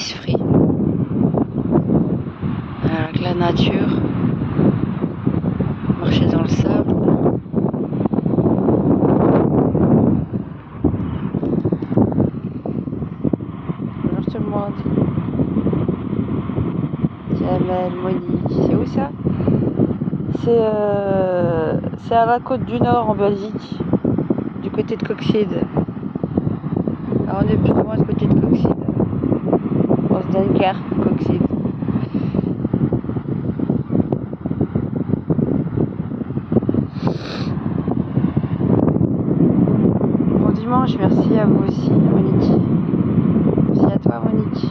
d'esprit. Avec la nature, marcher dans le sable. Bonjour tout le monde. Jamel, Monique, c'est où ça? C'est à la côte du Nord en Belgique, du côté de Coxide. Alors on est plus loin du côté de Coxide. On se donne carte Coxide. Bon dimanche, merci à vous aussi, Monique. Merci à toi, Monique.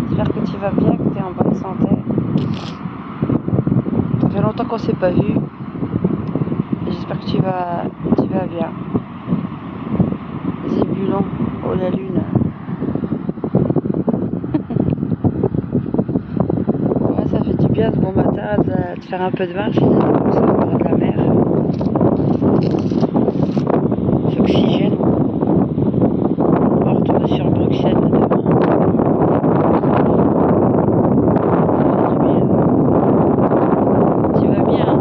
J'espère que tu vas bien, que tu es en bonne santé. Ça fait longtemps qu'on s'est pas vu. J'espère que tu vas bien. Zébulon, oh la lune. Ouais, ça fait du bien ce bon matin de faire un peu de marche, comme ça, au bord de la mer. S'oxygène. On va retourner sur Bruxelles demain. Tu vas bien, hein?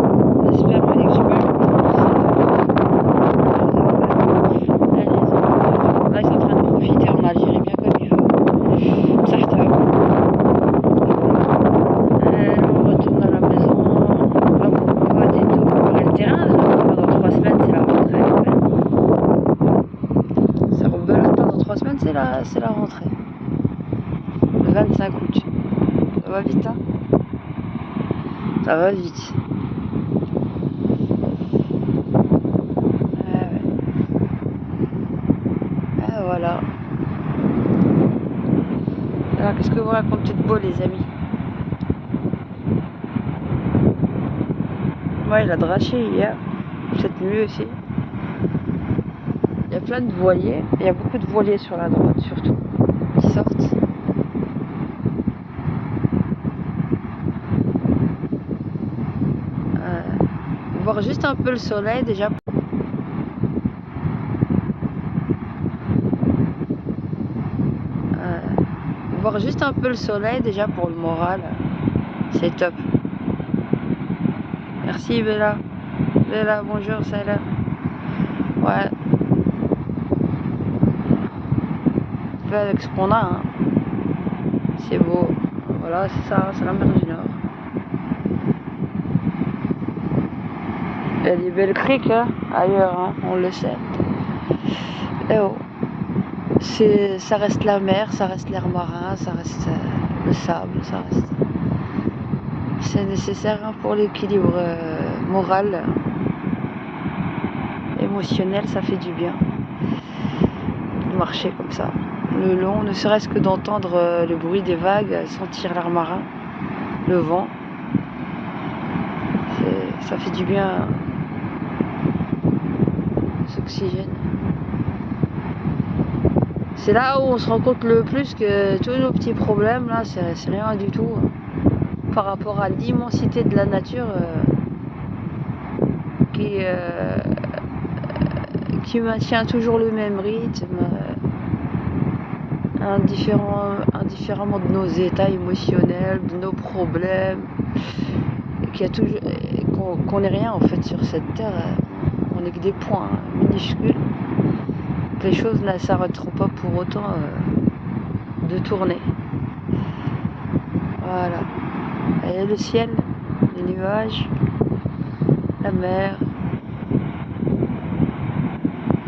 J'espère que tu vas bien. Là, ils sont en train de profiter en Algérie bien comme il faut. Certains. On retourne à la maison. Là, on va et tout, préparer le terrain. Dans 3 semaines, c'est la rentrée. Ça rebelote, dans 3 semaines, c'est la rentrée. Le 25 août. Ça va vite, hein? Ça va vite. Ouais. Ah, voilà. Alors, qu'est-ce que vous racontez de beau, les amis? Ouais, il a draché hier. Cette nuit aussi. Il y a plein de voiliers. Il y a beaucoup de voiliers sur la droite, surtout, qui sortent. Voir juste un peu le soleil, déjà. Voir juste un peu le soleil, déjà, pour le moral. C'est top. Merci, Bella. Bella, bonjour, salam. Ouais. On fait avec ce qu'on a, hein. C'est beau. Voilà, c'est ça, c'est la mer du Nord. Il y a des belles criques, hein, ailleurs, hein, on le sait. Et oh. Ça reste la mer, ça reste l'air marin, ça reste le sable, ça reste... C'est nécessaire, hein, pour l'équilibre moral, émotionnel, ça fait du bien de marcher comme ça, le long, ne serait-ce que d'entendre le bruit des vagues, sentir l'air marin, le vent, ça fait du bien, s'oxygène. C'est là où on se rend compte le plus que tous nos petits problèmes là, c'est rien du tout par rapport à l'immensité de la nature qui maintient toujours le même rythme, indifféremment de nos états émotionnels, de nos problèmes, qu'on n'est rien en fait sur cette terre, on n'est que des points minuscules. Les choses ne s'arrêteront pas pour autant de tourner. Voilà. Et le ciel, les nuages, la mer.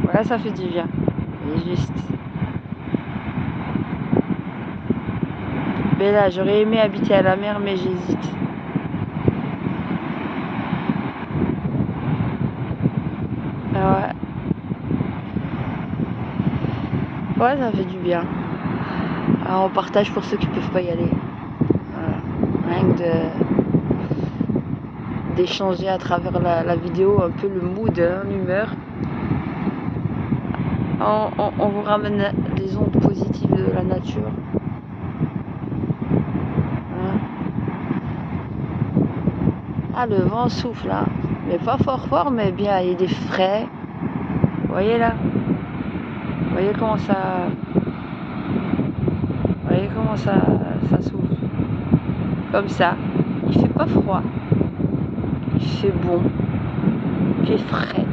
Voilà, ça fait du bien. Et juste. Mais là, j'aurais aimé habiter à la mer, mais j'hésite. Ouais. Ouais, ça fait du bien. Alors, on partage pour ceux qui peuvent pas y aller. Voilà. Rien que d'échanger à travers la vidéo un peu le mood, hein, l'humeur. On vous ramène des ondes positives de la nature. Hein. Ah, le vent souffle, hein. Mais pas fort, mais bien, il y a des frais. Vous voyez là? Vous voyez comment ça... Vous voyez voyez comment ça s'ouvre. Comme ça. Il fait pas froid. Il fait bon. Il fait frais.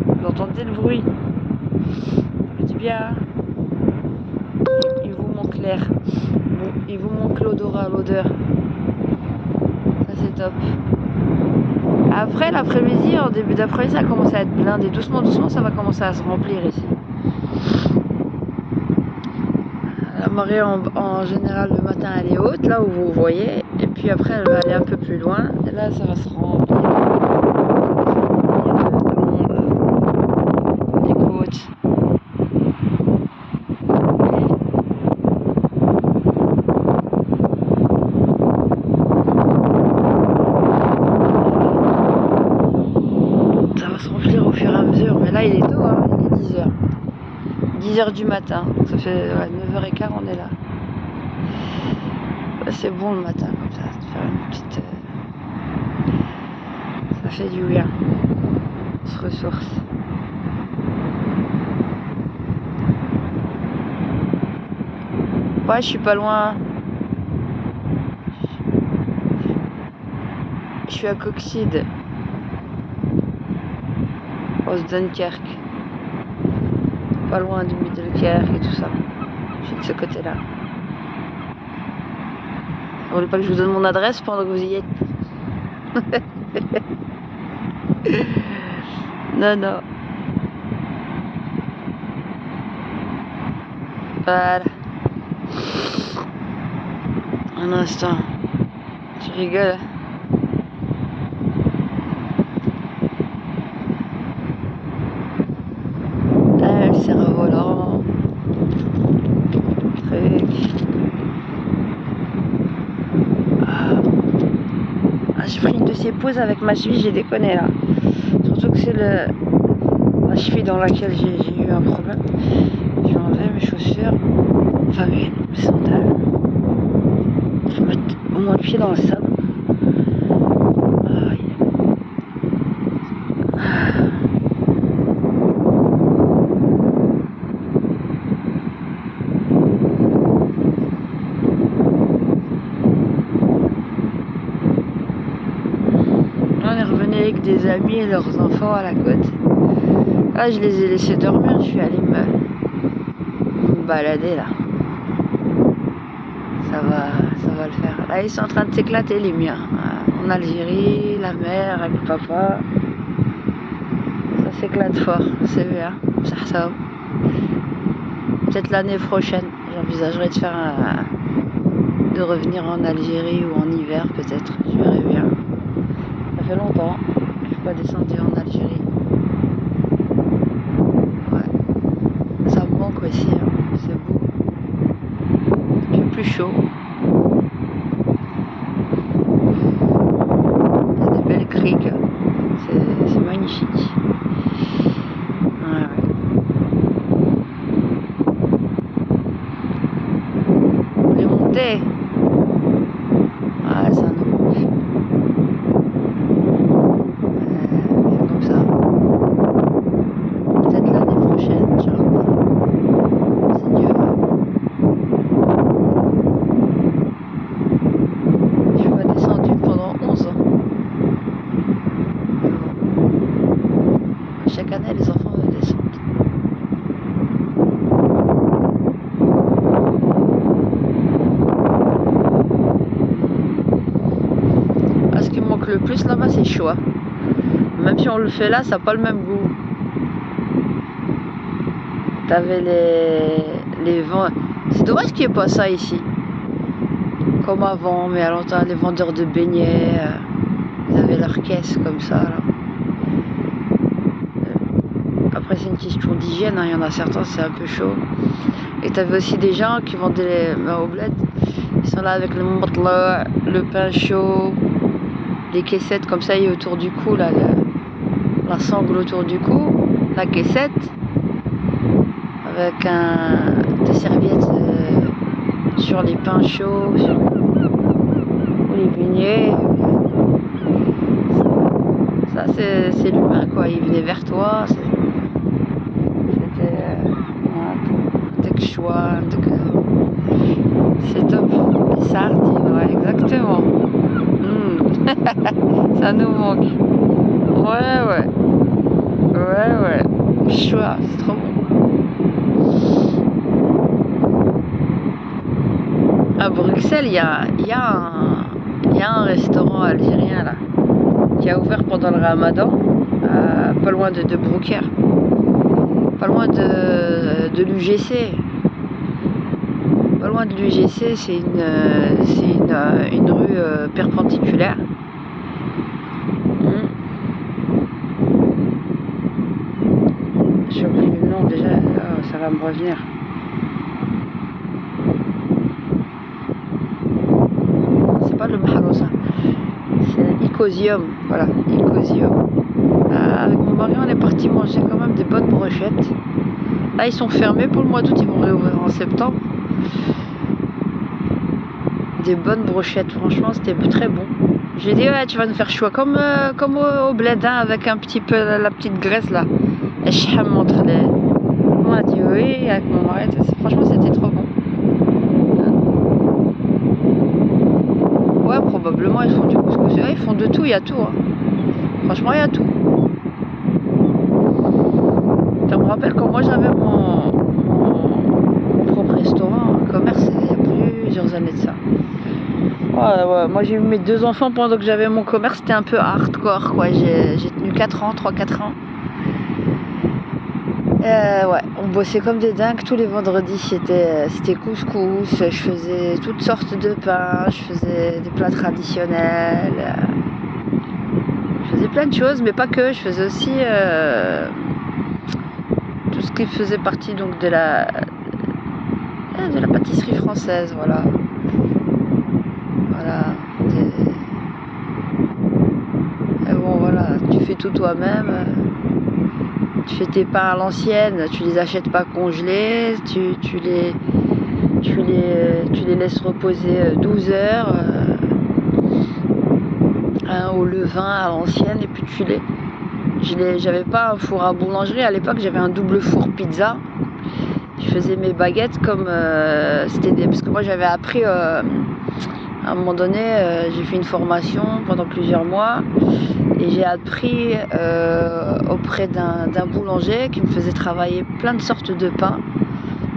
Vous entendez le bruit? Je dis bien. Il vous manque l'air. Bon, il vous manque l'odeur. Ça c'est top. Après l'après-midi, en début d'après-midi, ça commence à être blindé. Doucement, ça va commencer à se remplir ici. La marée en général le matin elle est haute, là où vous voyez, et puis après elle va aller un peu plus loin, et là ça va se remplir des côtes. Ça va se remplir au fur et à mesure, mais là il est tôt, hein, il est 10h. 10h du matin, ça fait 9h15 on est là. C'est bon le matin comme ça, de faire une petite... ça fait du bien, on se ressource. Ouais, je suis pas loin. Je suis à Coxide, Os Dunkerque. Pas loin du Middelkerk et tout ça. Je suis de ce côté-là. Vous voulez pas que je vous donne mon adresse pendant que vous y êtes? Non. Voilà. Un instant. Tu rigoles? Le cerf-volant. Truc. J'ai pris une de ces pauses avec ma cheville, j'ai déconné là. Surtout que c'est la cheville dans laquelle j'ai eu un problème. Je vais enlever mes chaussures, enfin mes sandales. Je vais mettre au moins le pied dans le sable. Avec des amis et leurs enfants à la côte. Là, je les ai laissés dormir, je suis allée me balader là. Ça va le faire. Là, ils sont en train de s'éclater les miens. En Algérie, la mer avec papa. Ça s'éclate fort, c'est bien. Ça. Peut-être l'année prochaine, j'envisagerais de revenir en Algérie ou en hiver peut-être. Je verrai bien. Ça fait longtemps que je suis pas descendue en Algérie. Ouais. Ça me manque aussi, hein. C'est beau. Il fait plus chaud. Il y a des belles criques. C'est magnifique. Ouais. Les montées. Ah, ça nous manque. Comme ça. Peut-être l'année prochaine, Inch'Allah. Si Dieu veut. Je suis pas descendue pendant 11 ans. Chaque année, les enfants me descendent. Ce qui me manque le plus là-bas, c'est chaud. Même si on le fait là, ça n'a pas le même goût. T'avais les vents. C'est dommage qu'il n'y ait pas ça ici. Comme avant, mais à longtemps, les vendeurs de beignets, ils avaient leur caisse comme ça. Là. Après, c'est une question d'hygiène, hein. Il y en a certains, c'est un peu chaud. Et t'avais aussi des gens qui vendaient au bled. Ils sont là avec le matelas, le pain chaud, les caissettes comme ça, et autour du cou, là, la sangle autour du cou, la caissette, avec des serviettes sur les pains chauds, ou les beignets. Ça, c'est l'humain, quoi. Il venait vers toi. عندك الشوا عندك سي توب les sardines ouais exactement ça nous manque ouais choix c'est trop bon. À Bruxelles il y a un restaurant algérien là qui a ouvert pendant le Ramadan pas loin de Broucker, pas loin de l'UGC. Pas loin de l'UGC, c'est une rue perpendiculaire. J'ai oublié le nom déjà, oh, ça va me revenir. C'est pas le Maharosa, c'est Icosium, voilà, Icosium. Avec mon mari, on est parti manger quand même des bonnes brochettes. Là, ils sont fermés pour le mois d'août, ils vont réouvrir en septembre. Des bonnes brochettes, franchement c'était très bon. J'ai dit ouais, tu vas nous faire choix comme au bled hein, avec un petit peu la petite graisse là. Et je montre les. On a dit oui avec mon mari, franchement c'était trop bon. Ouais probablement ils font du couscous, ouais, ils font de tout, il y a tout hein. Franchement il y a tout. Ça me rappelle quand moi j'avais mon propre restaurant, un commerce, il y a plusieurs années de ça. Ouais, moi j'ai eu mes 2 enfants pendant que j'avais mon commerce, c'était un peu hardcore quoi, j'ai tenu 3-4 ans. Ouais, on bossait comme des dingues, tous les vendredis c'était couscous, je faisais toutes sortes de pains, je faisais des plats traditionnels, je faisais plein de choses, mais pas que, je faisais aussi tout ce qui faisait partie donc de la pâtisserie française, voilà. Et bon voilà, tu fais tout toi-même, tu fais tes pains à l'ancienne, tu les achètes pas congelés, tu les laisses reposer 12 heures au levain à l'ancienne et puis j'avais pas un four à boulangerie à l'époque, j'avais un double four pizza. Je faisais mes baguettes comme parce que moi j'avais appris à un moment donné, j'ai fait une formation pendant plusieurs mois et j'ai appris auprès d'un boulanger qui me faisait travailler plein de sortes de pains.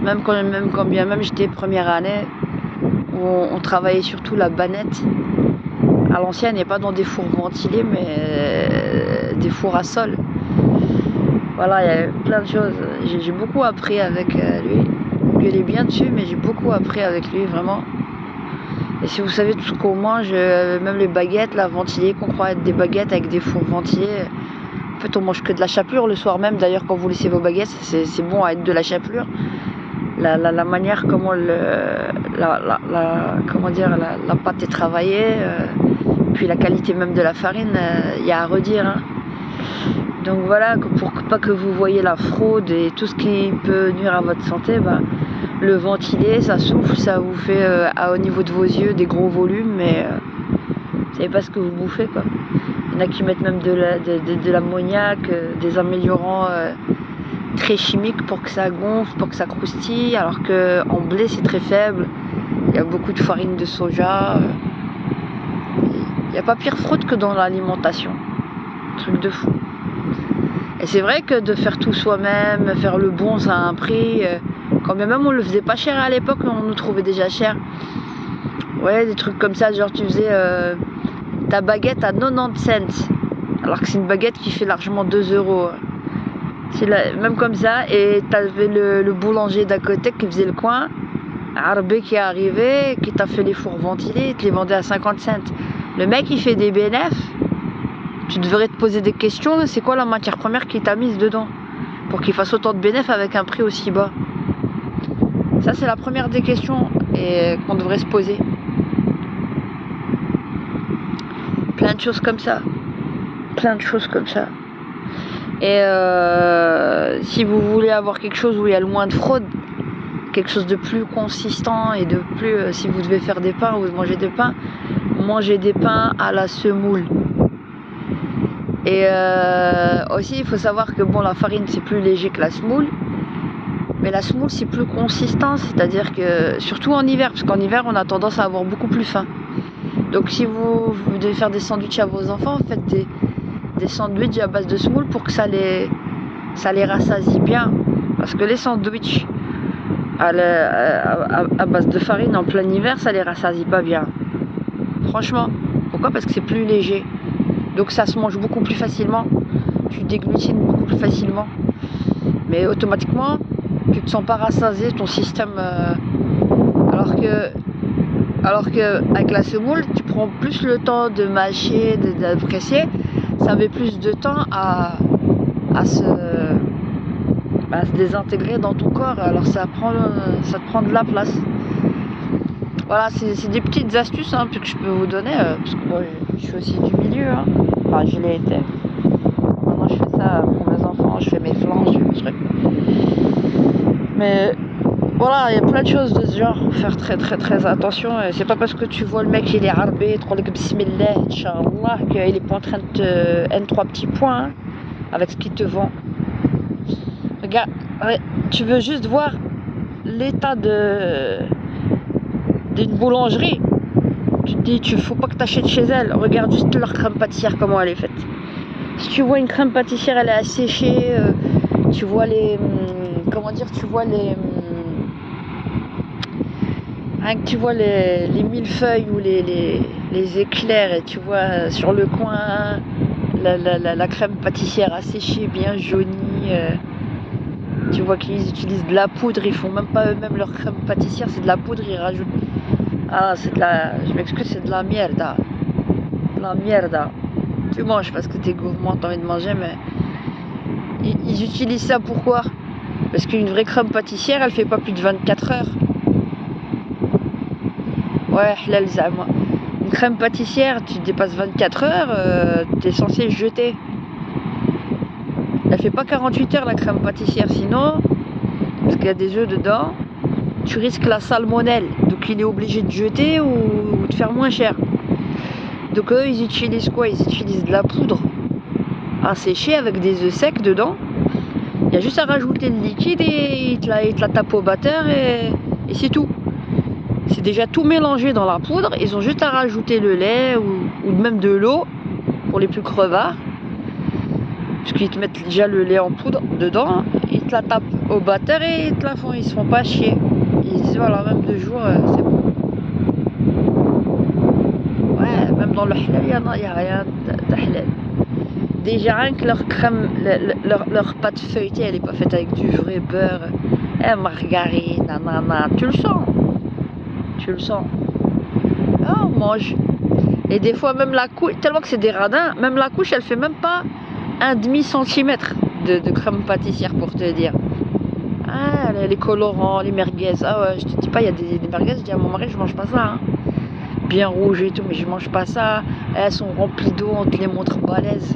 Même quand bien même j'étais première année, où on travaillait surtout la banette à l'ancienne et pas dans des fours ventilés, mais des fours à sol. Voilà, il y avait plein de choses. J'ai beaucoup appris avec lui. Il est bien dessus, mais j'ai beaucoup appris avec lui, vraiment. Et si vous savez tout ce qu'on mange, même les baguettes, là, ventilées, qu'on croit être des baguettes avec des fours ventilés, en fait, on mange que de la chapelure le soir même. D'ailleurs, quand vous laissez vos baguettes, c'est bon à être de la chapelure. La manière comment la pâte est travaillée, puis la qualité même de la farine, il y a à redire. Hein. Donc voilà, pour pas que vous voyez la fraude et tout ce qui peut nuire à votre santé, le ventilé, ça souffle, ça vous fait au niveau de vos yeux des gros volumes, mais vous savez pas ce que vous bouffez quoi. Il y en a qui mettent même de l'ammoniac, des améliorants très chimiques pour que ça gonfle, pour que ça croustille, alors que en blé c'est très faible. Il y a beaucoup de farine de soja. Il n'y a pas pire fraude que dans l'alimentation. Truc de fou. Et c'est vrai que de faire tout soi-même, faire le bon, ça a un prix. Quand bien même on le faisait pas cher à l'époque, on nous trouvait déjà cher. Ouais, des trucs comme ça, genre tu faisais ta baguette à 90 cents, alors que c'est une baguette qui fait largement 2 euros. Même comme ça, et t'avais le boulanger d'à côté qui faisait le coin, Arbé qui est arrivé, qui t'a fait les fours ventilés, il te les vendait à 50 cents. Le mec il fait des bénéfices. Tu devrais te poser des questions, c'est quoi la matière première qui t'a mise dedans pour qu'il fasse autant de bénéfices avec un prix aussi bas. Ça c'est la première des questions qu'on devrait se poser. Plein de choses comme ça. Et si vous voulez avoir quelque chose où il y a le moins de fraude, quelque chose de plus consistant et de plus, si vous devez faire des pains ou manger des pains, mangez des pains à la semoule. Et aussi il faut savoir que bon, la farine c'est plus léger que la semoule, Mais la semoule c'est plus consistant, c'est-à-dire que surtout en hiver, parce qu'en hiver on a tendance à avoir beaucoup plus faim. Donc si vous devez faire des sandwichs à vos enfants, faites des sandwichs à base de semoule pour que ça les rassasie bien. Parce que les sandwichs à base de farine en plein hiver, ça les rassasie pas bien. Franchement. Pourquoi? Parce que c'est plus léger. Donc ça se mange beaucoup plus facilement. Tu déglutines beaucoup plus facilement. Mais automatiquement, tu te sens pas rassasié, ton système. Alors que avec la semoule, tu prends plus le temps de mâcher, d'apprécier. Ça met plus de temps à se désintégrer dans ton corps. Alors ça te prend de la place. Voilà, c'est des petites astuces que je peux vous donner. Parce que moi, je suis aussi du milieu. Enfin, je l'ai été. Maintenant, je fais ça pour mes enfants. Je fais mes flancs, je fais mes trucs. Mais voilà, il y a plein de choses de ce genre. Faire très très très attention. Et c'est pas parce que tu vois le mec il est harbé, bismillah, Inch'Allah, qu'il est pas en train de te N3 petits points avec ce qu'il te vend. Regarde, tu veux juste voir l'état d'une boulangerie. Tu te dis, faut pas que tu achètes chez elle. Regarde juste leur crème pâtissière, comment elle est faite. Si tu vois une crème pâtissière, elle est asséchée. Tu vois tu vois les millefeuilles ou les éclairs, et tu vois sur le coin la crème pâtissière asséchée, bien jaunie. Tu vois qu'ils utilisent de la poudre, ils font même pas eux-mêmes leur crème pâtissière, c'est de la poudre, ils rajoutent. Ah, je m'excuse, c'est de la mierda. De la mierda. Tu manges parce que t'es gourmand, t'as envie de manger, mais ils utilisent ça pourquoi? Parce qu'une vraie crème pâtissière, elle fait pas plus de 24 heures. Ouais, halal zama. Une crème pâtissière, tu dépasses 24 heures, t'es censé jeter. Elle fait pas 48 heures la crème pâtissière, sinon, parce qu'il y a des œufs dedans, tu risques la salmonelle. Donc il est obligé de jeter ou de faire moins cher. Donc eux, ils utilisent quoi? Ils utilisent de la poudre asséchée avec des œufs secs dedans. Il y a juste à rajouter le liquide et ils te la tapent au batteur et c'est tout. C'est déjà tout mélangé dans la poudre. Ils ont juste à rajouter le lait ou même de l'eau pour les plus crevards. Parce qu'ils te mettent déjà le lait en poudre dedans, ils te la tapent au batteur et ils te la font, ils se font pas chier. Ils disent voilà, même 2 jours, c'est bon. Ouais, même dans le halal, il n'y a rien de halal. Déjà rien que leur crème, leur pâte feuilletée, elle est pas faite avec du vrai beurre, margarine, nanana, tu le sens. Tu le sens. Ah, on mange. Et des fois même la couche, tellement que c'est des radins, même la couche elle fait même pas 1,5 centimètre de crème pâtissière pour te dire. Ah, les colorants, les merguez. Ah ouais, je te dis pas, il y a des merguez, je dis à mon mari, je mange pas ça. Bien rouge et tout, mais je mange pas ça. Elles sont remplies d'eau, on te les montre balèzes.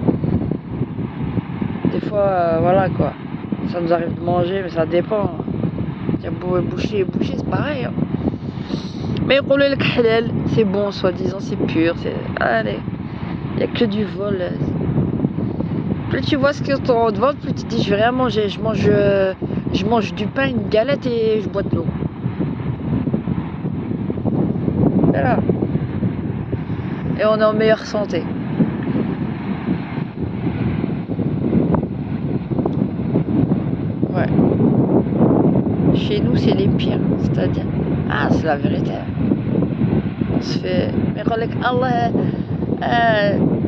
Des fois, voilà quoi. Ça nous arrive de manger, mais ça dépend. Tiens, boucher, c'est pareil. Mais le halal, c'est bon, soi-disant, c'est pur. Allez, il n'y a que du vol. Plus tu vois ce qu'ils t'ont de vendre, plus tu te dis je vais rien manger. Je mange du pain, une galette et je bois de l'eau. Voilà. Et on est en meilleure santé. Ouais. Chez nous, c'est les pires. C'est-à-dire, c'est la vérité. On se fait. Mais Allah.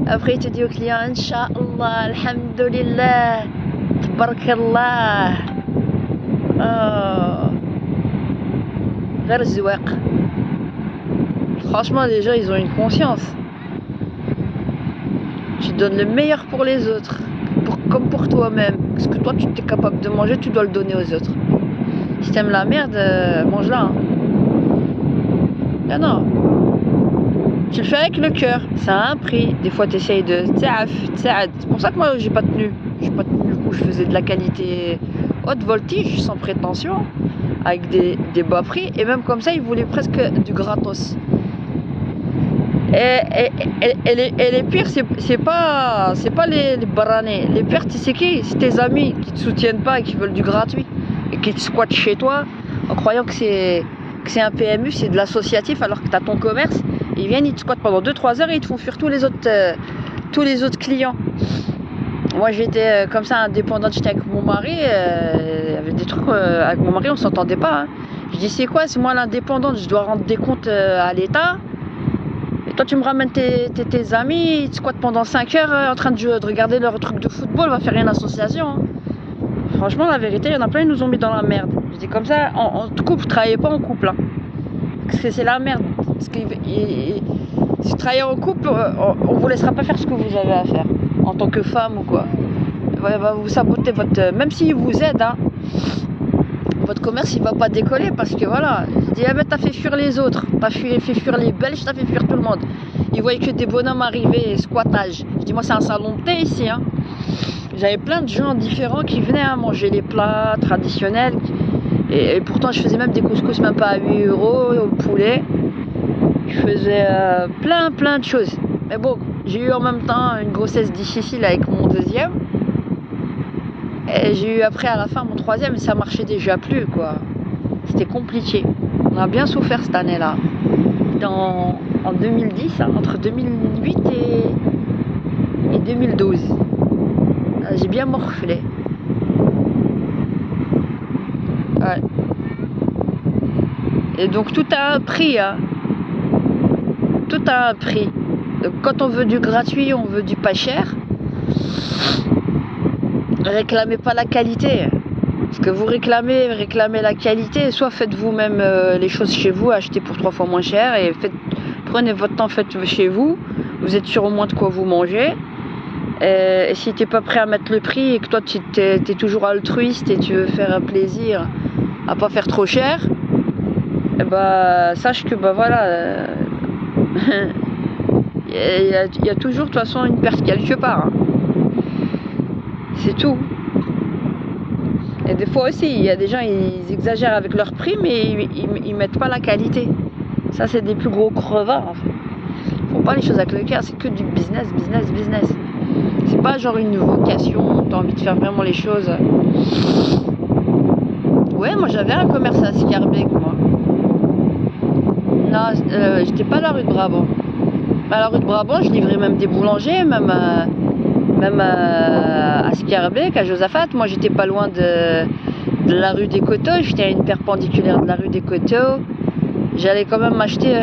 Après, il te dit au client, Inch'Allah, Alhamdulillah, Tabarakallah. غير الزواق. Franchement, les gens, ils ont une conscience. Tu donnes le meilleur pour les autres, comme pour toi-même. Ce que toi, tu es capable de manger, tu dois le donner aux autres. Si t'aimes la merde, mange-la. Non. Tu le fais avec le cœur, ça a un prix. Des fois, tu essayes de C'est pour ça que moi, j'ai pas tenu. Du coup, je faisais de la qualité haute voltige, sans prétention, avec des bas prix. Et même comme ça, ils voulaient presque du gratos. Et les pires, c'est pas les baranés. Les pires, tu sais qui? C'est tes amis qui te soutiennent pas et qui veulent du gratuit. et qui te squattent chez toi en croyant que c'est un PMU, c'est de l'associatif alors que tu as ton commerce. Ils viennent, ils te squattent pendant 2-3 heures et ils te font fuir tous les autres clients. Moi j'étais comme ça indépendante, j'étais avec mon mari, il y avait des trucs avec mon mari, on s'entendait pas. Hein. Je dis c'est quoi, c'est moi l'indépendante, je dois rendre des comptes à l'État. Et toi tu me ramènes tes amis, ils te squattent pendant 5 heures en train de regarder leur truc de football, va faire une association. Hein. Franchement la vérité, il y en a plein, ils nous ont mis dans la merde. Je dis comme ça, en couple, travaillez pas en couple. Hein. Parce que c'est la merde. Parce que si vous travaillez en couple, on vous laissera pas faire ce que vous avez à faire. En tant que femme ou quoi. Va vous saboter votre... Même s'il vous aide, hein, votre commerce il va pas décoller parce que voilà. Je dis, ah ben t'as fait fuir les autres. T'as fait fuir les Belges, t'as fait fuir tout le monde. Ils voyaient que des bonhommes arriver, squattage. Je dis, moi c'est un salon de thé ici. Hein. J'avais plein de gens différents qui venaient manger les plats traditionnels. Et pourtant je faisais même des couscous même pas à 8 € au poulet. Je faisais plein de choses. Mais bon, j'ai eu en même temps une grossesse difficile avec mon deuxième. Et j'ai eu après à la fin mon troisième et ça marchait déjà plus quoi. C'était compliqué. On a bien souffert cette année-là. En 2010, hein, entre 2008 et 2012. J'ai bien morflé. Ouais. Et donc tout a un prix, hein. Tout a un prix. Donc, quand on veut du gratuit, on veut du pas cher. Réclamez pas la qualité. Parce que vous réclamez la qualité, soit faites vous-même les choses chez vous, achetez pour 3 fois moins cher et prenez votre temps, faites chez vous. Vous êtes sûr au moins de quoi vous mangez. Et si t'es pas prêt à mettre le prix et que toi tu t'es toujours altruiste et tu veux faire un plaisir à pas faire trop cher, et bah sache que bah voilà, il y a toujours de toute façon une perte quelque part. Hein. C'est tout. Et des fois aussi, il y a des gens ils exagèrent avec leur prix mais ils mettent pas la qualité. Ça c'est des plus gros crevards en fait. Faut pas les choses avec le cœur, c'est que du business. C'est pas genre une vocation, t'as envie de faire vraiment les choses. Ouais, moi j'avais un commerce à Scarbeck, moi. Non, j'étais pas à la rue de Brabant. À la rue de Brabant, je livrais même des boulangers, même à Scarbeck, à Josaphat. Moi j'étais pas loin de la rue des Coteaux, j'étais à une perpendiculaire de la rue des Coteaux. J'allais quand même m'acheter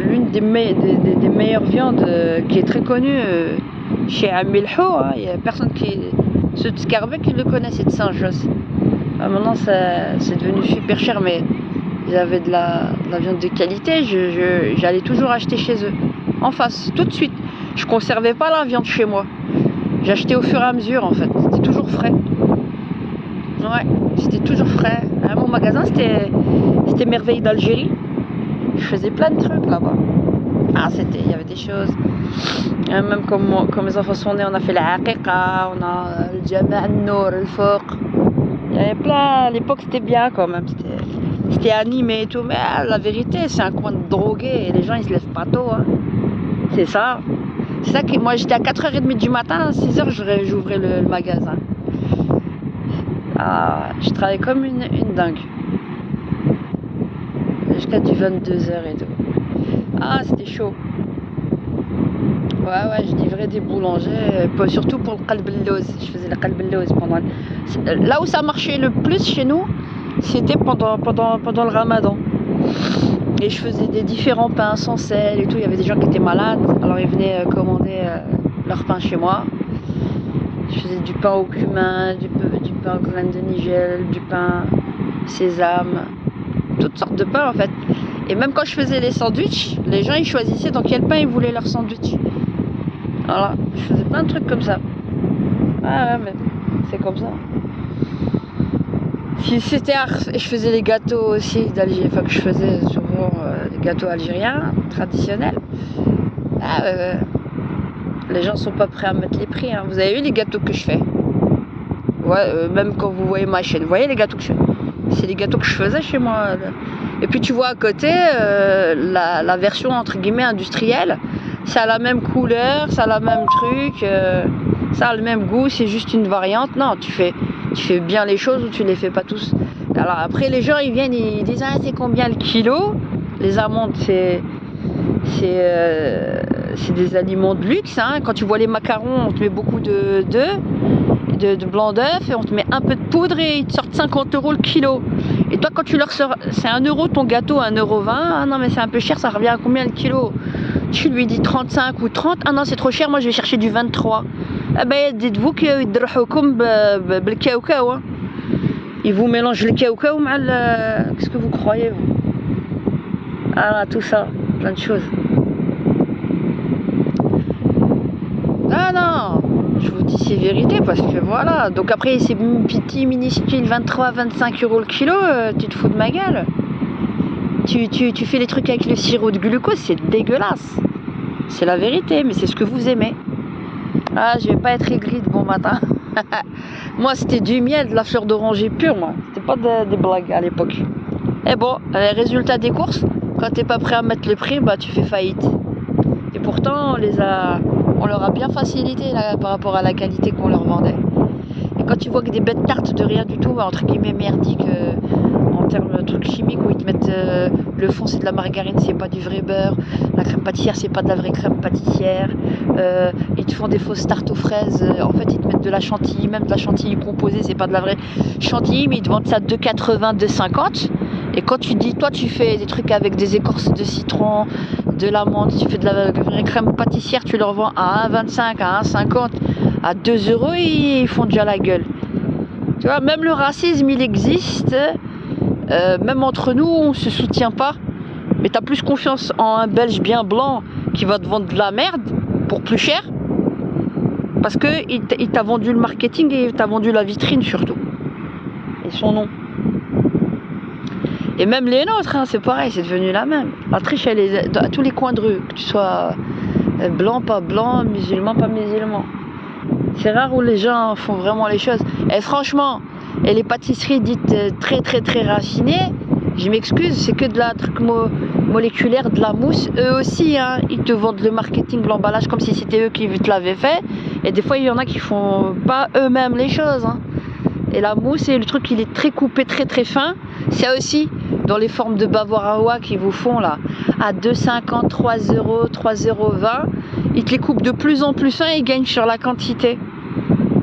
l'une des meilleures viandes qui est très connue chez Amilho. Hein. Il n'y a personne ceux de Scarbeck qui le connaissent, c'est de Saint-Josse. Maintenant c'est devenu super cher, mais j'avais de la viande de qualité, j'allais toujours acheter chez eux, en face, tout de suite. Je conservais pas la viande chez moi, j'achetais au fur et à mesure en fait, c'était toujours frais. Ouais, c'était toujours frais. Mon magasin c'était Merveille d'Algérie. Je faisais plein de trucs là-bas. Ah, il y avait des choses. Même quand mes enfants sont nés, on a fait la haqiqa, on a le Jama' al-Nour, le Fouq. Il y avait plein. À l'époque, c'était bien quand même. C'était animé et tout. Mais la vérité, c'est un coin de drogués et les gens ils se lèvent pas tôt. Hein. C'est ça. C'est ça que moi j'étais à 4h30 du matin, à 6h, j'ouvrais le magasin. Ah, je travaillais comme une dingue. Jusqu'à du 22h et tout. Ah, c'était chaud. Ouais, je livrais des boulangers, surtout pour le qalb al-lawz. Je faisais le qalb al-lawz pendant... Là où ça marchait le plus chez nous, c'était pendant le ramadan. Et je faisais des différents pains sans sel et tout. Il y avait des gens qui étaient malades, alors ils venaient commander leur pain chez moi. Je faisais du pain au cumin, du pain aux graines de nigel, du pain sésame, toutes sortes de pains en fait. Et même quand je faisais les sandwichs, les gens ils choisissaient dans quel pain ils voulaient leur sandwich. Voilà, je faisais plein de trucs comme ça. Ah ouais, mais c'est comme ça. Si c'était et je faisais les gâteaux aussi d'Algérie, enfin que je faisais souvent des gâteaux algériens traditionnels. Ah, les gens sont pas prêts à mettre les prix. Hein. Vous avez vu les gâteaux que je fais? Ouais, même quand vous voyez ma chaîne, vous voyez les gâteaux que je fais? C'est les gâteaux que je faisais chez moi. Et puis tu vois à côté la version entre guillemets industrielle. Ça a la même couleur, ça a la même truc, ça a le même goût, c'est juste une variante. Non, tu fais Tu fais bien les choses ou tu les fais pas tous. Alors après les gens ils viennent, ils disent ah c'est combien le kilo. Les amandes c'est des aliments de luxe, hein. Quand tu vois les macarons, on te met beaucoup de blanc d'œuf et on te met un peu de poudre et ils te sortent 50 € le kilo. Et toi quand tu leur sors, c'est 1 € ton gâteau, 1,20 €, ah non mais c'est un peu cher, ça revient à combien le kilo? Tu lui dis 35 ou 30, ah non c'est trop cher, moi je vais chercher du 23. Ah ben dites-vous qu'ils comme le cacao, hein. Ils vous mélangent le cacao, qu'est-ce que vous croyez vous? Ah là, tout ça, plein de choses. Ah non, je vous dis c'est vérité parce que voilà. Donc après ces petits minuscules 23-25 € le kilo, tu te fous de ma gueule. Tu fais les trucs avec le sirop de glucose, c'est dégueulasse. C'est la vérité, mais c'est ce que vous aimez. Ah, je vais pas être aigrie de bon matin. Moi c'était du miel, de la fleur d'oranger pure, moi. C'était pas des blagues à l'époque. Et bon, les résultats des courses, quand t'es pas prêt à mettre le prix, bah tu fais faillite. Et pourtant on leur a bien facilité là, par rapport à la qualité qu'on leur vendait. Et quand tu vois que des bêtes tartes de rien du tout, bah, entre guillemets merdiques, en termes de trucs chimiques où ils te mettent le fond c'est de la margarine, c'est pas du vrai beurre, la crème pâtissière c'est pas de la vraie crème pâtissière, ils te font des fausses tartes aux fraises, en fait ils te mettent de la chantilly, même de la chantilly composée, c'est pas de la vraie chantilly, mais ils te vendent ça 2,80, 2,50. Et quand tu dis, toi tu fais des trucs avec des écorces de citron, de l'amande, tu fais de la vraie crème pâtissière, tu leur vends à 1,25, à 1,50, à 2 €, ils font déjà la gueule. Tu vois, même le racisme il existe, même entre nous on se soutient pas, mais t'as plus confiance en un Belge bien blanc qui va te vendre de la merde pour plus cher, parce que il t'a vendu le marketing et il t'a vendu la vitrine surtout, et son nom. Et même les nôtres, hein, c'est pareil, c'est devenu la même. La triche, elle est à tous les coins de rue, que tu sois blanc, pas blanc, musulman, pas musulman. C'est rare où les gens font vraiment les choses. Et franchement, et les pâtisseries dites très très très raffinées, je m'excuse, c'est que de la truc moléculaire, de la mousse. Eux aussi, hein, ils te vendent le marketing, l'emballage comme si c'était eux qui te l'avaient fait. Et des fois, il y en a qui font pas eux-mêmes les choses, hein. Et la mousse, et le truc, il est très coupé, très très fin. C'est aussi dans les formes de bavarois qu'ils vous font là, à 2,50, 3 €, 3,20 €. Ils te les coupent de plus en plus fin et ils gagnent sur la quantité.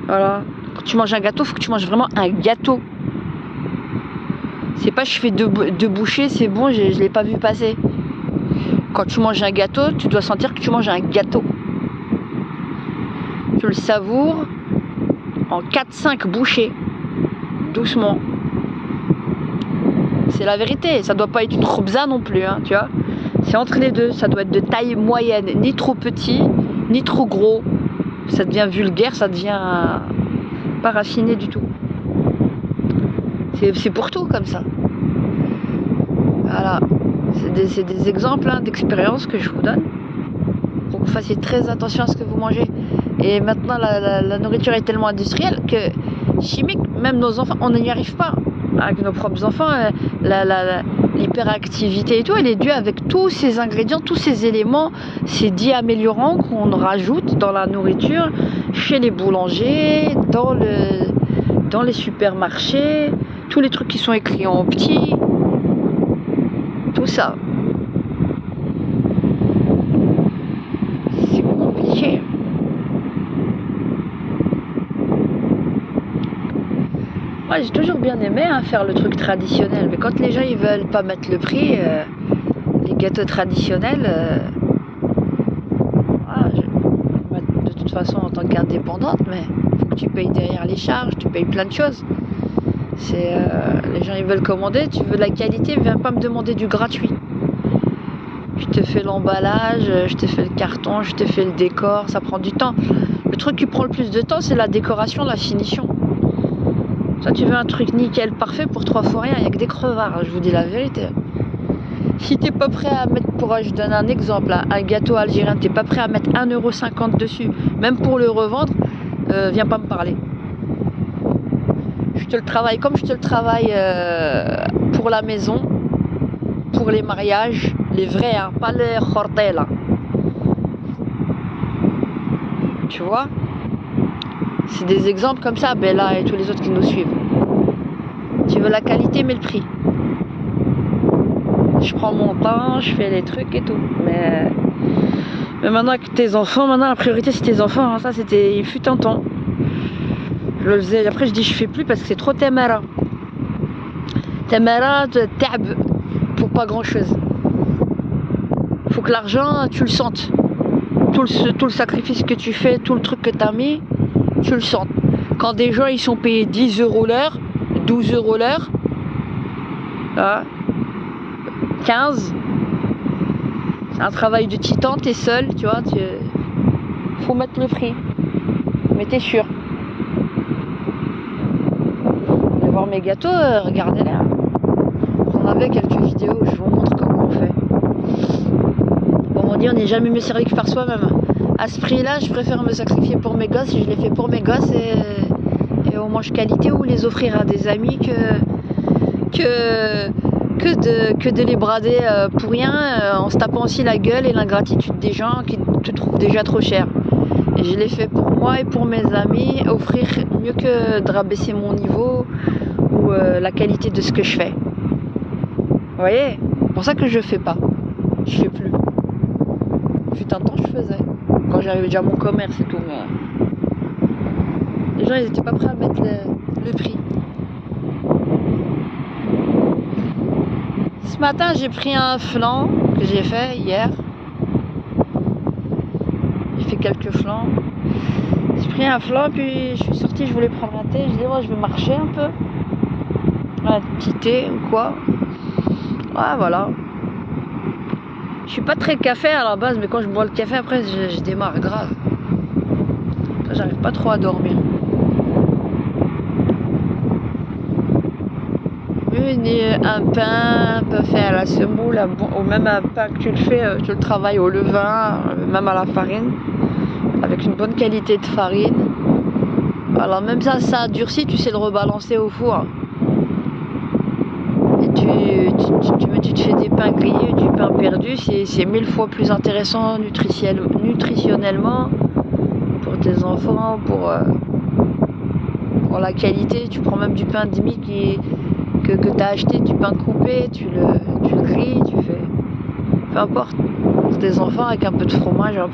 Voilà. Quand tu manges un gâteau, il faut que tu manges vraiment un gâteau. C'est pas je fais deux bouchées, c'est bon, je l'ai pas vu passer. Quand tu manges un gâteau, tu dois sentir que tu manges un gâteau. Tu le savoures en 4-5 bouchées. Doucement. C'est la vérité, ça doit pas être une khobza non plus, hein, tu vois. C'est entre les deux, ça doit être de taille moyenne, ni trop petit, ni trop gros. Ça devient vulgaire, ça devient pas raffiné du tout. C'est pour tout comme ça. Voilà, c'est des exemples, hein, d'expériences que je vous donne. Pour que vous fassiez très attention à ce que vous mangez. Et maintenant, la nourriture est tellement industrielle que chimique, même nos enfants, on n'y arrive pas. Avec nos propres enfants, l'hyperactivité et tout, elle est due avec tous ces ingrédients, tous ces éléments, ces dits améliorants qu'on rajoute dans la nourriture, chez les boulangers, dans les supermarchés, tous les trucs qui sont écrits en petit, tout ça. C'est compliqué. Moi j'ai toujours bien aimé, hein, faire le truc traditionnel, mais quand les gens ils veulent pas mettre le prix, les gâteaux traditionnels, de toute façon en tant qu'indépendante, mais faut que tu payes derrière les charges, tu payes plein de choses. Les gens ils veulent commander, tu veux de la qualité, viens pas me demander du gratuit. Je te fais l'emballage, je te fais le carton, je te fais le décor, ça prend du temps. Le truc qui prend le plus de temps c'est la décoration, la finition. Toi tu veux un truc nickel, parfait, pour 3 fois rien, il n'y a que des crevards, je vous dis la vérité. Si t'es pas prêt à mettre, je donne un exemple, hein, un gâteau algérien, t'es pas prêt à mettre 1,50 € dessus, même pour le revendre, viens pas me parler. Je te le travaille comme je te le travaille pour la maison, pour les mariages, les vrais, hein, pas les khortés là. Tu vois? C'est des exemples comme ça, Bella et tous les autres qui nous suivent. Tu veux la qualité, mais le prix. Je prends mon temps, je fais les trucs et tout. Mais maintenant avec tes enfants, maintenant la priorité c'est tes enfants. Hein. Ça c'était, il fut un temps. Je le faisais, après je dis je fais plus parce que c'est trop temara. Temara, ta'b pour pas grand chose. Faut que l'argent, tu le sentes. Tout le sacrifice que tu fais, tout le truc que tu as mis, tu le sens. Quand des gens ils sont payés 10 € l'heure, 12 € l'heure, hein, 15, c'est un travail de titan, t'es seul, tu vois, faut mettre le prix. Mais t'es sûr. Vous allez voir mes gâteaux, regardez-les. Hein. J'en avais quelques vidéos, je vous montre comment on fait. On n'est jamais mieux servi que par soi-même. À ce prix-là, je préfère me sacrifier pour mes gosses. Je les fais pour mes gosses et on mange qualité ou les offrir à des amis que de les brader pour rien en se tapant aussi la gueule et l'ingratitude des gens qui te trouvent déjà trop cher. Et je les fais pour moi et pour mes amis, offrir mieux que de rabaisser mon niveau ou la qualité de ce que je fais. Vous voyez, c'est pour ça que je fais pas. Je fais plus. Fut un temps je faisais. Quand j'arrivais déjà à mon commerce et tout, mais les gens ils étaient pas prêts à mettre le prix. Ce matin j'ai pris un flan que j'ai fait hier. J'ai fait quelques flans. J'ai pris un flan puis je suis sortie, je voulais prendre un thé. Je dis ouais, je vais marcher un peu. Un petit thé ou quoi. Ouais voilà. Je suis pas très café à la base, mais quand je bois le café après je démarre grave. J'arrive pas trop à dormir. Un pain peut faire à la semoule, ou même un pain que tu le travailles au levain, même à la farine, avec une bonne qualité de farine. Alors même ça durcit, tu sais le rebalancer au four. Et tu te fais des pains grillés, du pain perdu, c'est 1000 fois plus intéressant nutritionnellement pour tes enfants, pour la qualité. Tu prends même du pain demi que tu as acheté, du pain coupé, tu le grilles, tu fais peu importe, pour tes enfants avec un peu de fromage, un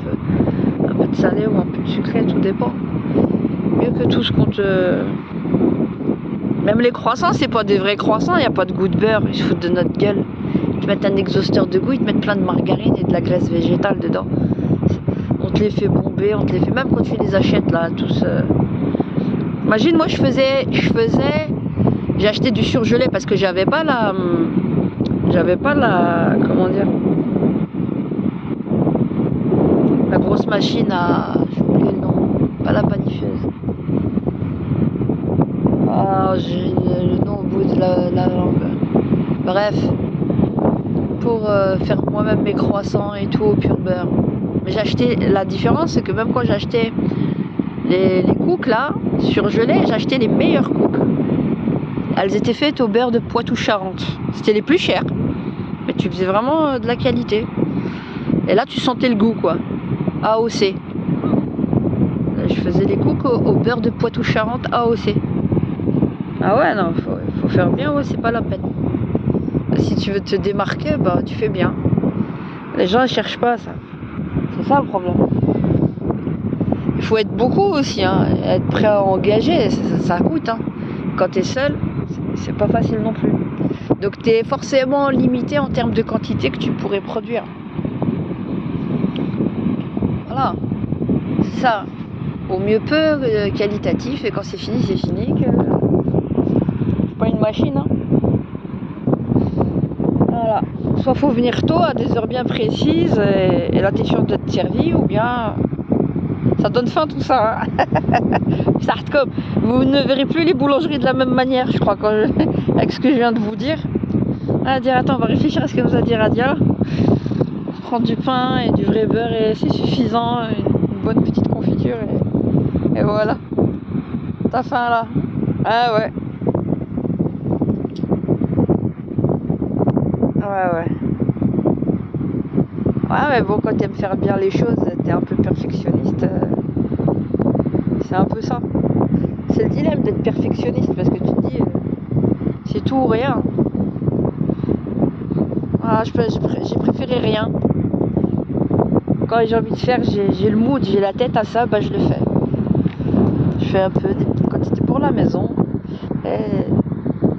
peu de salé ou un peu de sucré, tout dépend. Mieux que tout ce qu'on te... Même les croissants, c'est pas des vrais croissants, il n'y a pas de goût de beurre, ils se foutent de notre gueule. Ils te mettent un exhausteur de goût, ils te mettent plein de margarine et de la graisse végétale dedans. On te les fait bomber, on te les fait... Même quand tu les achètes là, tous... Imagine, moi j'ai acheté du surgelé parce que j'avais pas la... Comment dire... La grosse machine à... J'ai oublié le nom. Pas la panifeuse. Ah, j'ai le nom au bout de la langue. Bref. Pour faire moi-même mes croissants et tout au pur beurre. Mais j'ai acheté... La différence, c'est que même quand j'ai acheté les cooks là, surgelés, j'ai acheté les meilleurs cooks. Elles étaient faites au beurre de Poitou-Charentes. C'était les plus chers. Mais tu faisais vraiment de la qualité. Et là, tu sentais le goût, quoi. AOC. Je faisais les cooks au beurre de Poitou-Charentes AOC. Ah ouais, non, faut faire bien, ouais, c'est pas la peine. Si tu veux te démarquer, bah tu fais bien. Les gens ne cherchent pas ça. C'est ça le problème. Il faut être beaucoup aussi, hein, être prêt à engager, ça coûte. Hein. Quand tu es seul, c'est pas facile non plus. Donc tu es forcément limité en termes de quantité que tu pourrais produire. Voilà, c'est ça. Au mieux peu, qualitatif, et quand c'est fini, c'est fini. C'est pas une machine. Hein. Voilà. Soit faut venir tôt à des heures bien précises et là t'es sûr d'être servi, ou bien ça donne faim tout ça. Hein. Vous ne verrez plus les boulangeries de la même manière, je crois, avec ce que je viens de vous dire. Attends, on va réfléchir à ce que nous a dit Radia. Prendre du pain et du vrai beurre et c'est suffisant, une bonne petite confiture et voilà. T'as faim là. Ah ouais. Ouais. Ouais, mais bon, quand t'aimes faire bien les choses, t'es un peu perfectionniste. C'est un peu ça. c'est le dilemme d'être perfectionniste parce que tu te dis c'est tout ou rien. Ah, j'ai préféré rien. Quand j'ai envie de faire, j'ai le mood, j'ai la tête à ça, bah je le fais. Je fais un peu des petites quantités pour la maison. Et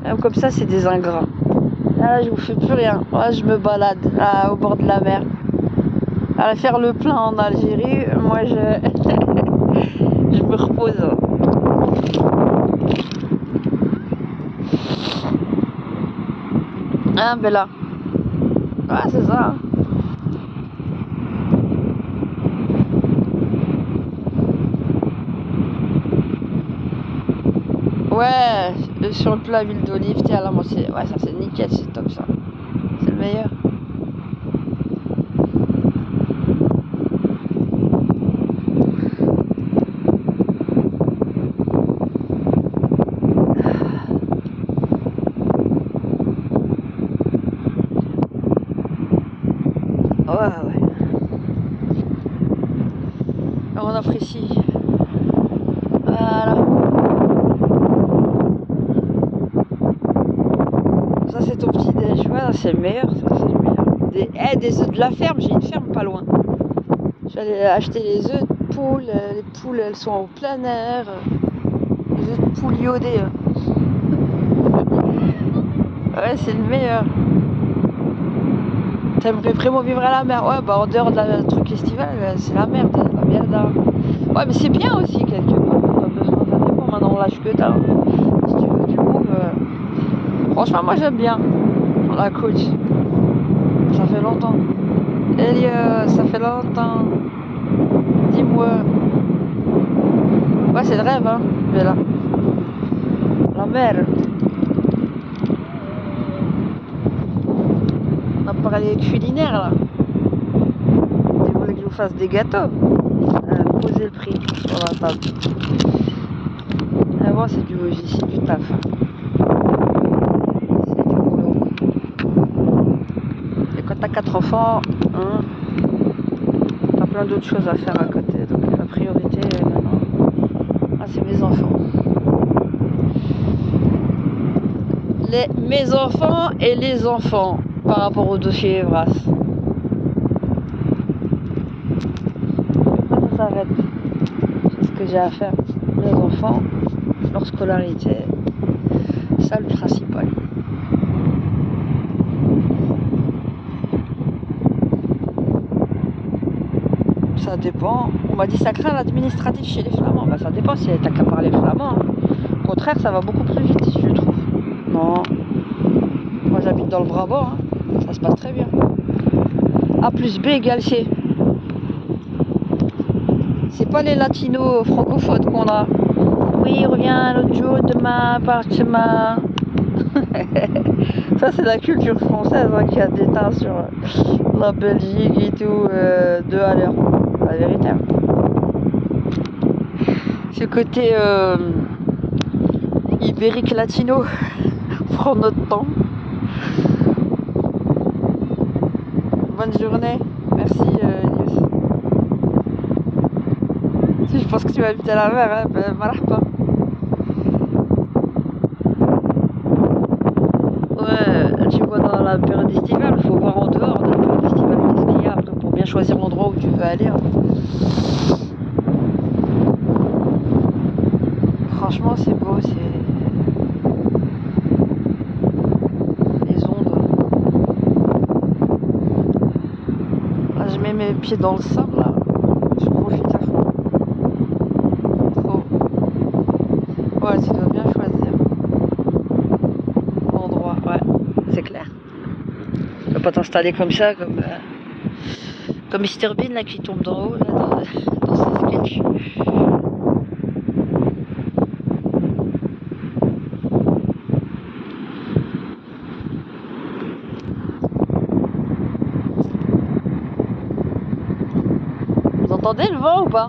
même comme ça, c'est des ingrats. Là, je vous fais plus rien. Moi, je me balade là, au bord de la mer. À faire le plein en Algérie, moi, je me repose. Hein, Bella? Ouais, c'est ça. Ouais, sur le plat huile d'olive, t'es à la moitié. Ouais, ça c'est nickel, c'est top ça. C'est le meilleur. Ouais. On apprécie. Voilà. Ça c'est ton petit déj. Ouais, c'est le meilleur. Ça, c'est le meilleur. Des œufs de la ferme. J'ai une ferme pas loin. J'allais acheter les œufs de poule. Les poules, elles sont en plein air. Les œufs de poule iodés. Ouais, c'est le meilleur. T'aimerais vraiment vivre à la mer? Ouais, bah en dehors de truc estival, c'est la merde, la merde. Ouais, mais c'est bien aussi quelque part. Pas besoin, ça dépend maintenant l'âge que t'as. Si tu veux du move, franchement, moi j'aime bien la côte. Ça fait longtemps. Elieu, ça fait longtemps. Dis-moi. Ouais, c'est le rêve, hein, Bella. La mer. On a parlé culinaire là. Tu voulais que je vous fasse des gâteaux? Poser le prix sur la table. Ah bon, c'est du taf. C'est du boulot. Et quand t'as 4 enfants, hein, t'as plein d'autres choses à faire à côté. Donc la priorité maintenant, c'est mes enfants. Mes enfants et les enfants par rapport au dossier Evras. Ça s'arrête. C'est ce que j'ai à faire. Les enfants, leur scolarité, ça le principal. Ça dépend. On m'a dit ça craint l'administratif chez les Flamands. Bah ça dépend si t'as qu'à parler flamand. Au contraire, ça va beaucoup plus vite, je trouve. Non. Moi j'habite dans le Brabant, hein. Ça se passe très bien. A plus B égale C. C'est pas les latinos francophones qu'on a. Oui, reviens l'autre jour, demain, par-demain. Ça c'est la culture française hein, qui a déteint sur la Belgique et tout de à l'heure. La vérité. Hein. Ce côté ibérique latino prend notre temps. Bonne journée. Merci Elios. Si je pense que tu habites à la mer, hein, ben marhaba. Ouais, tu vois dans la période estivale, il faut voir en dehors de la période estivale qu'est-ce qu'il y a pour bien choisir l'endroit où tu veux aller. Hein. Franchement c'est beau, c'est les ondes. Là je mets mes pieds dans le sable là, je profite à fond. Trop. Ouais, tu dois bien choisir l'endroit, ouais, c'est clair. Tu vas pas t'installer comme ça, comme Mr Bean là qui tombe d'en haut là dans ses sketchs. Vous entendez le vent ou pas?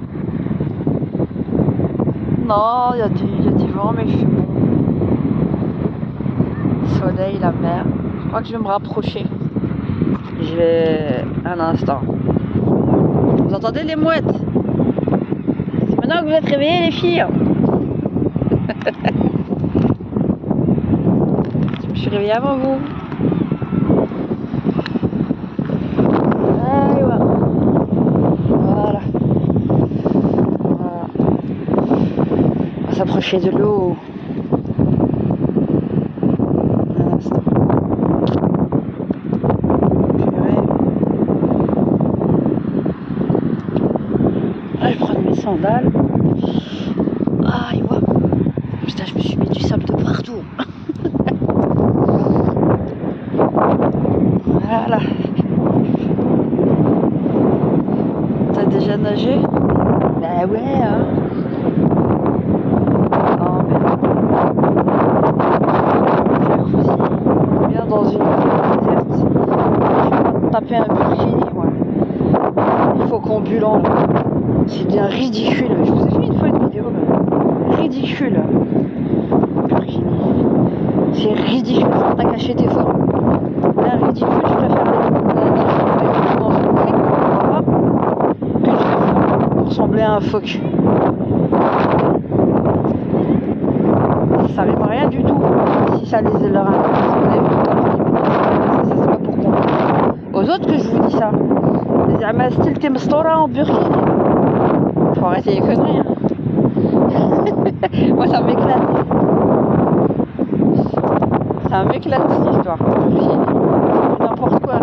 Non, il y a du vent mais il fait bon. Soleil, la mer. Je crois que je vais me rapprocher. Je vais un instant. Vous entendez les mouettes? C'est maintenant que vous êtes réveillés les filles. Je me suis réveillée avant vous. Voilà. On va s'approcher de l'eau. Un instant. Je vais prendre mes sandales. Ah, et ouais. Putain, je me suis mis du sable de partout. Voilà. T'as déjà nagé? Bah ouais, hein. Non, mais... Jacuzzi, bien dans une ville déserte. Je vais pas taper un burkini, moi. Il faut qu'on bulant, là. C'est bien ridicule. Je vous ai fait une fois une vidéo, là. Ridicule. Burkini. C'est ridicule. Faut t'as caché tes formes. Là, ridicule, je préfère aller dans une crique pour ressembler à un phoque. Ça rime à rien du tout. Si ça les leur intéresse, ça c'est pas pour comprendre. Aux autres que je vous dis ça. زعما ستيل تي مسطورة en burkini. Faut arrêter les conneries, hein. Moi ça m'éclate. Ça m'éclate cette histoire. Burkini. N'importe quoi.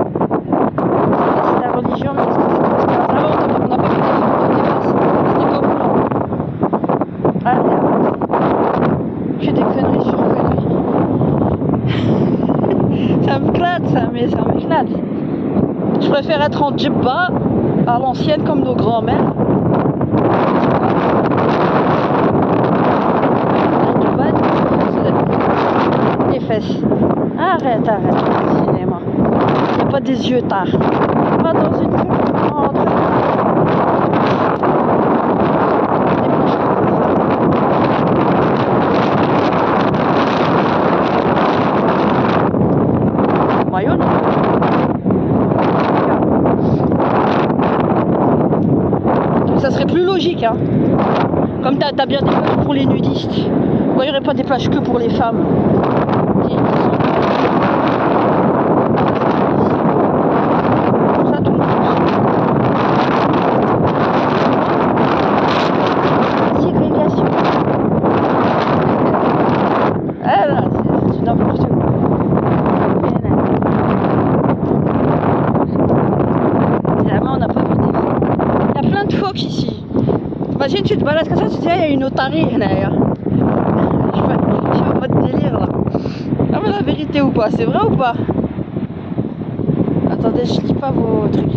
C'est la religion, mais qu'est-ce que c'est? Ça va, on n'a pas vu des photos des fesses. C'était pas bon. Allez, arrête. Que des conneries sur conneries. Ça m'éclate, ça m'éclate. Je préfère être en djibba à l'ancienne comme nos grands-mères. Les fesses. Arrête, cinéma. Il n'y a pas des yeux tard. Pas dans une entre. Maillot, non? Ça serait plus logique, hein. Comme t'as bien des plages pour les nudistes. Pourquoi il n'y aurait pas des plages que pour les femmes? Ségrégation. Ah là, c'est n'importe quoi. Évidemment, on n'a pas vu des phoques. Il y a plein de phoques ici. Imagine, tu te balades comme ça, tu te dis, il y a une otarie là. Je suis en mode délire là. Ah, mais la vérité ou pas, c'est vrai ou pas? Attendez, je lis pas vos trucs.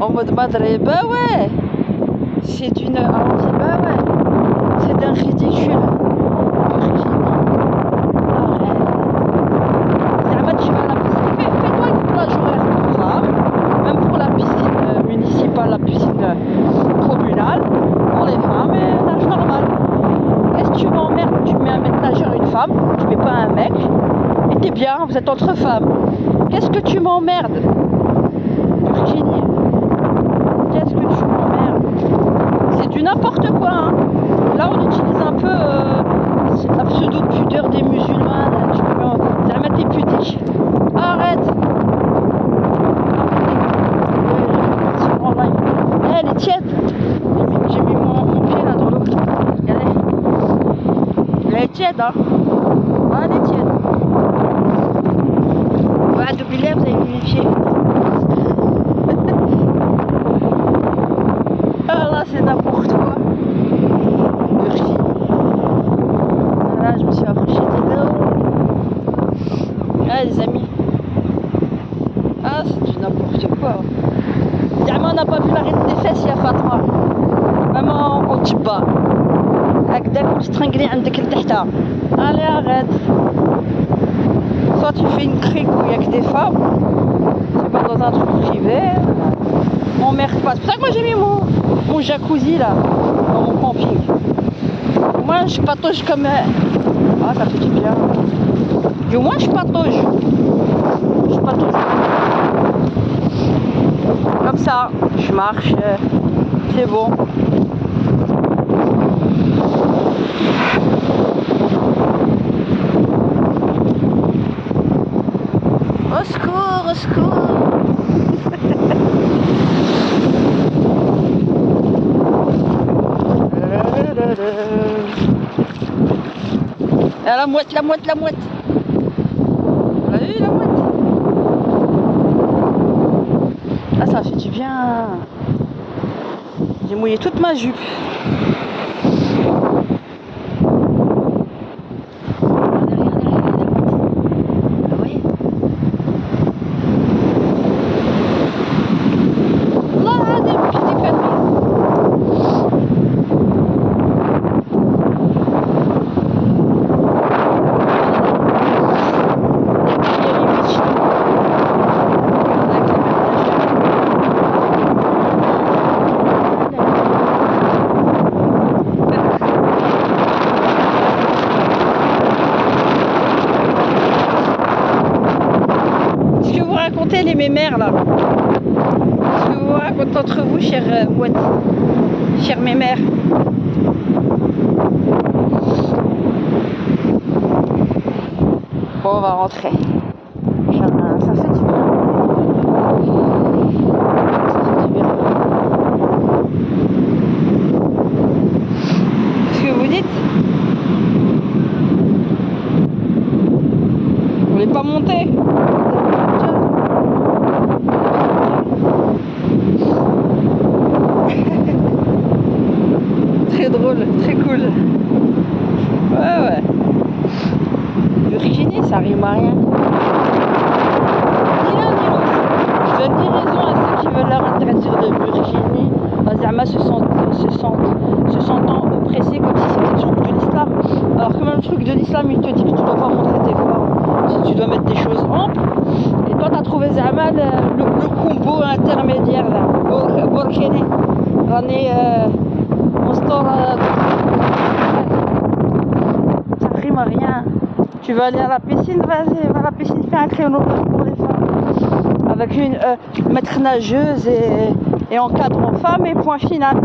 En mode madre, bah ouais. C'est d'une. Ah, on dit bah ouais. C'est d'un ridicule. Arrête. Tu vas à la piscine. Fais-toi une plage horaire pour femmes. Même pour la piscine municipale, la piscine communale. Pour les femmes, et nage normal. Qu'est-ce que tu m'emmerdes? Tu mets un maître nageur une femme, tu mets pas un mec. Et t'es bien, vous êtes entre femmes. Qu'est-ce que tu m'emmerdes? Virginie. Qu'est-ce que tu m'emmerdes? C'est du n'importe quoi, hein. Là, on utilise un peu la pseudo-pudeur des musulmanes. C'est la mettre les pudiques. Arrête. Elle est tiède. J'ai mis mon pied là dans l'eau. Regardez. Elle est tiède, hein. Ah, elle est tiède. Ouais, depuis là, vous avez mis mes pieds. Ah là, c'est n'importe quoi. Merci. Voilà, je me suis approchée de l'eau. Ah, les amis. Ah, c'est du n'importe quoi. On n'a pas vu l'arrêt des fesses, il y a Fatma. Même en djibba. هكذاك وتسترنقلي عندك لتحتها. Allez, arrête. Soit tu fais une crique où il n'y a que des femmes, c'est pas dans un truc privé. M'emmerde pas. C'est pour ça que moi j'ai mis mon jacuzzi là, dans mon camping. Moi je patauge comme... Ah, ça fait du bien. Du moins je patauge. Je patauge. Comme ça, je marche, c'est bon. au secours. Ah, la mouette. La mouette. On l'a vu, la mouette? Ah, ça fait du bien. J'ai mouillé toute ma jupe. Les mémères là. Ce que vous racontez entre vous, chère mouette, chère mémère. Bon, on va rentrer. Ça fait du bien. Ça fait du bien. Qu'est-ce que vous dites? Vous voulez pas monter? Très drôle, très cool. Ouais. Virginie, ça rime à rien. Ni l'un ni l'autre. Je donne des raisons à ceux qui veulent leur interdire de Virginie. Zama se sentant oppressés comme si c'était le truc de l'islam. Alors que même le truc de l'islam, il te dit que tu dois pas montrer tes formes. Si tu dois mettre des choses amples. Et toi, t'as trouvé Zama le combo intermédiaire là. Burkini. On est. Ça rime à rien. Tu veux aller à la piscine, vas-y, va à la piscine, fais un créneau pour les femmes. Avec une maître nageuse et encadre femmes et point final.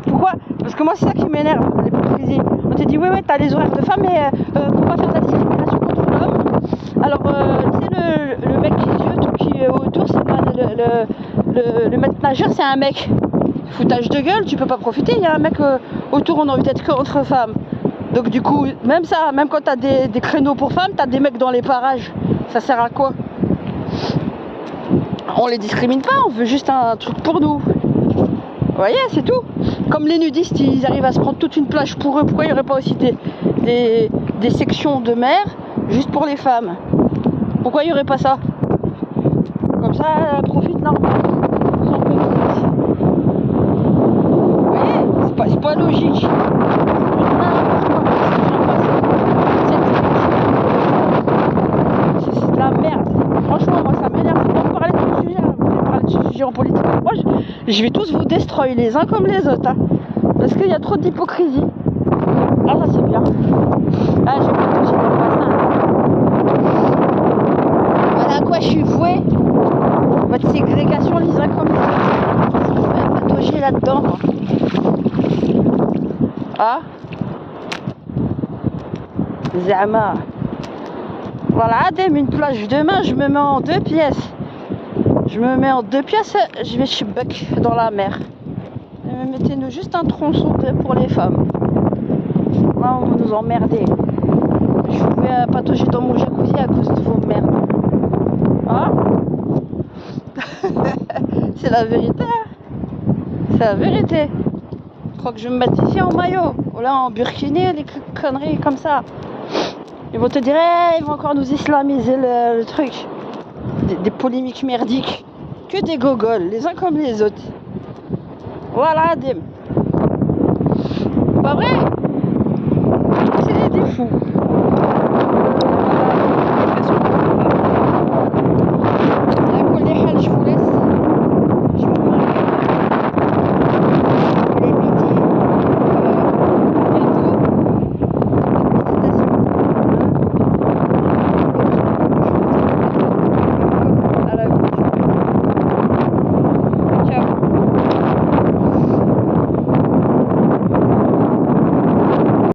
Pourquoi? Parce que moi c'est ça qui m'énerve, l'hypocrisie. On te dit oui, t'as les horaires de femmes, mais faut pas faire de la discrimination contre l'homme. Alors tu sais le mec qui est autour, c'est pas le maître nageur, c'est un mec. Foutage de gueule, tu peux pas profiter, il y a un mec autour, on a envie d'être qu'entre femmes. Donc du coup, même ça, même quand t'as des créneaux pour femmes, t'as des mecs dans les parages. Ça sert à quoi? On les discrimine pas, on veut juste un truc pour nous. Vous voyez, c'est tout. Comme les nudistes, ils arrivent à se prendre toute une plage pour eux, pourquoi il n'y aurait pas aussi des sections de mer juste pour les femmes? Pourquoi il n'y aurait pas ça? Comme ça, profite normal. Sans conflit. C'est pas logique. C'est de la merde. Franchement, moi ça m'énerve. Faut pas parler de ce sujet. Vous voulez parler de ce sujet en politique. Moi, je vais tous vous destroy les uns comme les autres. Hein, parce qu'il y a trop d'hypocrisie. Ah, ça c'est bien. Ah, je vais pas toucher dans le bassin. Voilà à quoi je suis vouée. Votre ségrégation les uns comme les autres. Je vais pas toucher là-dedans. Ah, Zama. Voilà, une plage demain, je me mets en 2 pièces. Je vais chibec dans la mer. Mettez-nous juste un tronçon pour les femmes. Là, on va nous emmerder. Je vais patauger dans mon jacuzzi à cause de vos merdes. Ah. C'est la vérité. C'est la vérité. Je crois que je vais me mettre ici en maillot. Ou là en burkini, les conneries comme ça. Ils vont te dire, ils vont encore nous islamiser le truc. Des polémiques merdiques. Que des gogoles, les uns comme les autres. Voilà, Dim. Pas vrai?